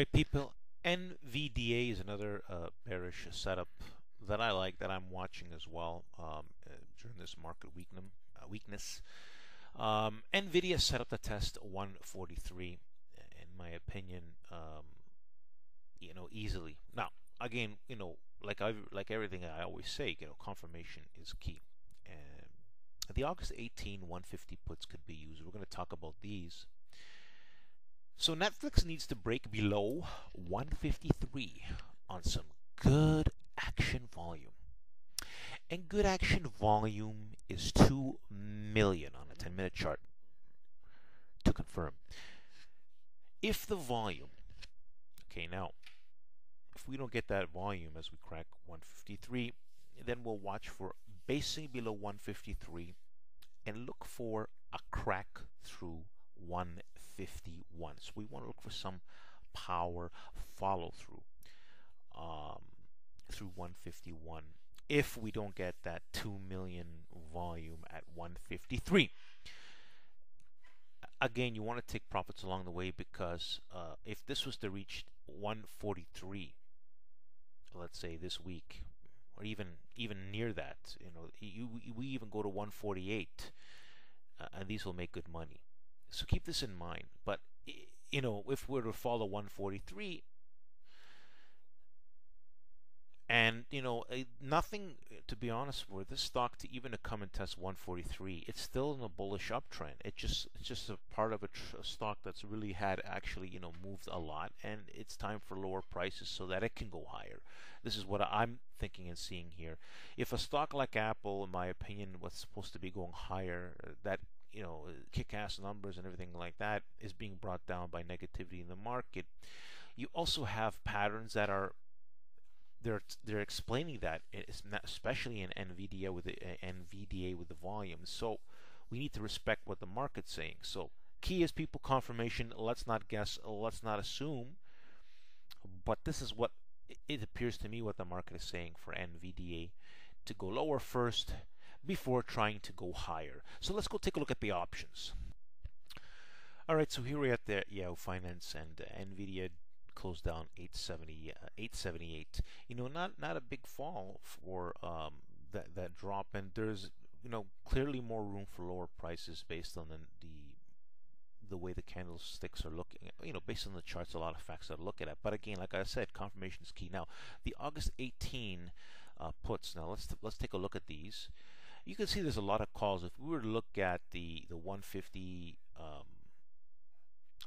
All right, people. NVDA is another bearish setup that I like, that I'm watching as well during this market weakness. NVIDIA set up the test 143, in my opinion, easily. Now, again, like everything I always say, confirmation is key. And the August 18 150 puts could be used. We're going to talk about these. So Netflix needs to break below 153 on some good action volume. And good action volume is 2 million on a 10-minute chart to confirm. If the volume, okay, now, if we don't get that volume as we crack 153, then we'll watch for basing below 153 and look for a crack through 151. So we want to look for some power follow through through 151 if we don't get that 2 million volume at 153. Again, you want to take profits along the way, because if this was to reach 143, let's say this week, or even near that, we even go to 148, and these will make good money. So keep this in mind. But if we're to follow 143, and nothing, to be honest, for this stock to even come and test 143, it's still in a bullish uptrend. It's just a part of a stock that's really had actually moved a lot, and it's time for lower prices so that it can go higher. This is what I'm thinking and seeing here. If a stock like Apple, in my opinion, was supposed to be going higher, that kick-ass numbers and everything like that is being brought down by negativity in the market. You also have patterns that are they're explaining that, especially in NVDA with the volume. So we need to respect what the market's saying. So key is people confirmation. Let's not guess. Let's not assume. But this is what it appears to me what the market is saying for NVDA, to go lower first before trying to go higher. So let's go take a look at the options. All right, so here we're at the Yahoo Finance, and NVIDIA closed down 878. Not a big fall for that drop, and there's clearly more room for lower prices based on the way the candlesticks are looking. Based on the charts, a lot of facts to look at. But again, like I said, confirmation is key. Now, the August 18 puts. Now let's take a look at these. You can see there's a lot of calls. If we were to look at the 150,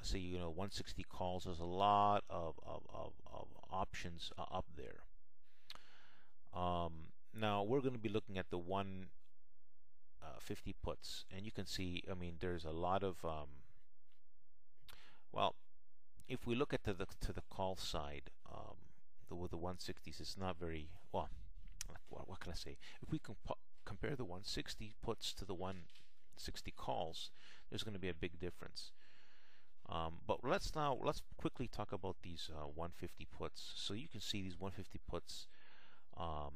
say 160 calls, there's a lot of options up there. Now we're going to be looking at the 150 puts, and you can see, there's a lot of well, if we look at the call side, with the 160s, it's not very well. What can I say? If we compare the 160 puts to the 160 calls, there's going to be a big difference. But let's quickly talk about these 150 puts. So you can see these 150 puts,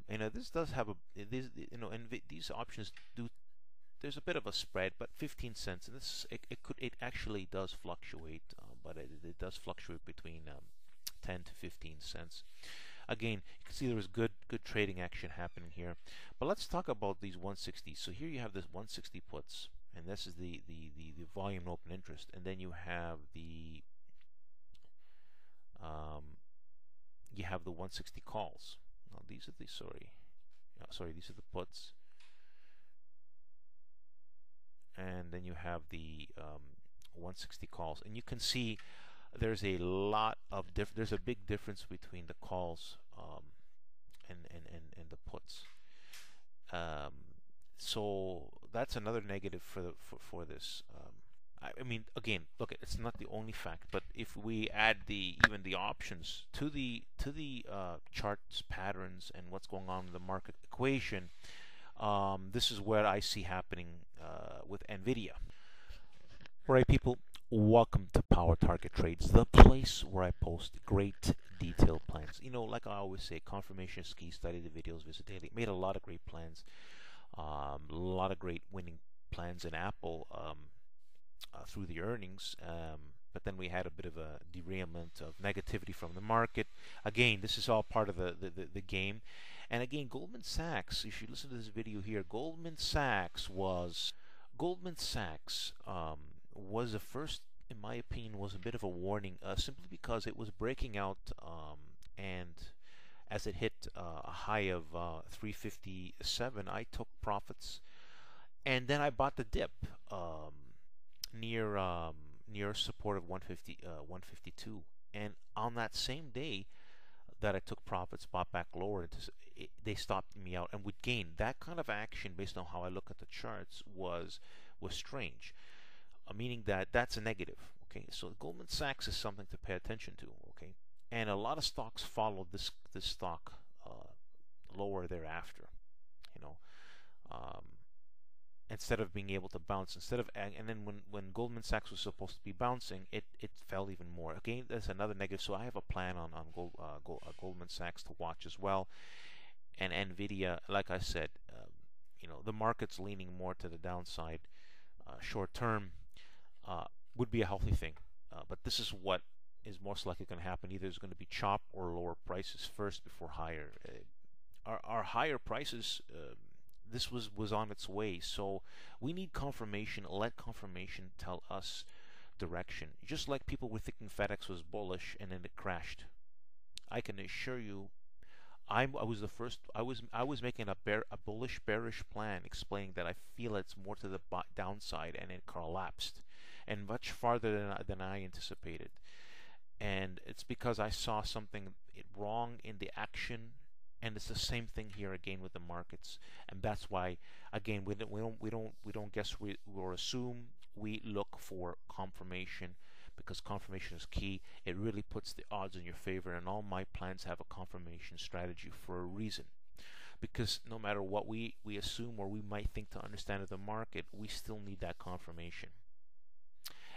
and this does have these options do. There's a bit of a spread, but 15 cents, and it actually does fluctuate, but it does fluctuate between 10 to 15 cents. Again, you can see there was good trading action happening here. But let's talk about these 160s. So here you have this 160 puts, and this is the volume and open interest, and then you have the 160 calls. Now these are the these are the puts, and then you have the 160 calls, and you can see there's a lot of there's a big difference between the calls and the puts. So that's another negative for this. Again, look, it's not the only fact, but if we add even the options to the charts patterns and what's going on in the market equation, this is what I see happening with NVIDIA. All right, people, welcome to Power Target Trades, the place where I post great detailed plans. Like I always say, confirmation is key. Study the videos, visit daily. Made a lot of great plans, a lot of great winning plans in Apple through the earnings. but then we had a bit of a derailment of negativity from the market. Again, this is all part of the game. And again, Goldman Sachs, if you listen to this video here, Goldman Sachs was the first, in my opinion, was a bit of a warning, simply because it was breaking out, and as it hit a high of 357, I took profits, and then I bought the dip near support of 152, and on that same day that I took profits, bought back lower, they stopped me out and would gain. That kind of action, based on how I look at the charts, was strange, meaning that that's a negative. Okay, so Goldman Sachs is something to pay attention to. Okay, and a lot of stocks followed this stock lower thereafter. You know, instead of being able to bounce, and then when Goldman Sachs was supposed to be bouncing, it fell even more. Again, that's another negative. So I have a plan on Goldman Sachs to watch as well, and NVDA. Like I said, the market's leaning more to the downside. Short term would be a healthy thing, but this is what is most likely going to happen. Either it's going to be chop or lower prices first before higher. Our higher prices. This was on its way, so we need confirmation. Let confirmation tell us direction. Just like people were thinking FedEx was bullish and then it crashed. I can assure you, I was the first. I was making a bullish bearish plan, explaining that I feel it's more to the downside, and it collapsed, and much farther than I anticipated. And it's because I saw something wrong in the action. And it's the same thing here again with the markets, and that's why, again, we don't guess or assume. We look for confirmation, because confirmation is key. It really puts the odds in your favor, and all my plans have a confirmation strategy for a reason. Because no matter what we assume or we might think to understand of the market, we still need that confirmation.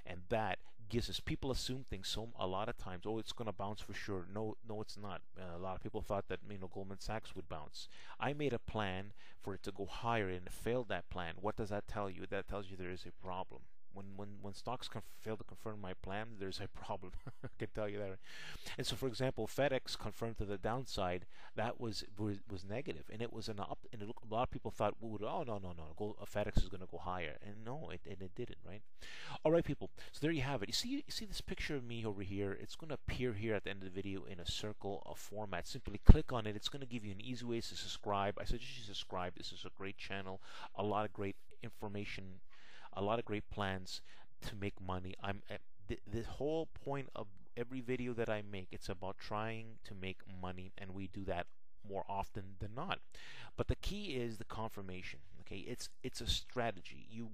And that gives us, people assume things a lot of times. Oh, it's going to bounce for sure. No, it's not. A lot of people thought that Goldman Sachs would bounce. I made a plan for it to go higher, and it failed that plan. What does that tell you? That tells you there is a problem. When stocks fail to confirm my plan, there's a problem. I can tell you that. And so, for example, FedEx confirmed to the downside. That was negative, and it was an up. And a lot of people thought, oh no, FedEx is going to go higher, and no, it didn't. Right? All right, people. So there you have it. You see this picture of me over here. It's going to appear here at the end of the video in a circle of format. Simply click on it. It's going to give you an easy way to subscribe. I suggest you subscribe. This is a great channel. A lot of great information. A lot of great plans to make money. The whole point of every video that I make, it's about trying to make money, and we do that more often than not. But the key is the confirmation. Okay, it's a strategy. You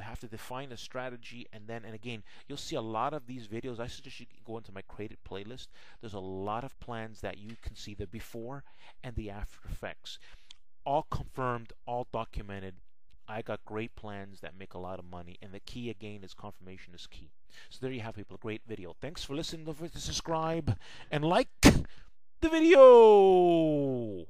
have to define a strategy, and again, you'll see a lot of these videos. I suggest you go into my created playlist. There's a lot of plans that you can see the before and the after effects, all confirmed, all documented. I got great plans that make a lot of money, and the key again is confirmation is key. So there you have, people, a great video. Thanks for listening. Don't forget to subscribe and like the video.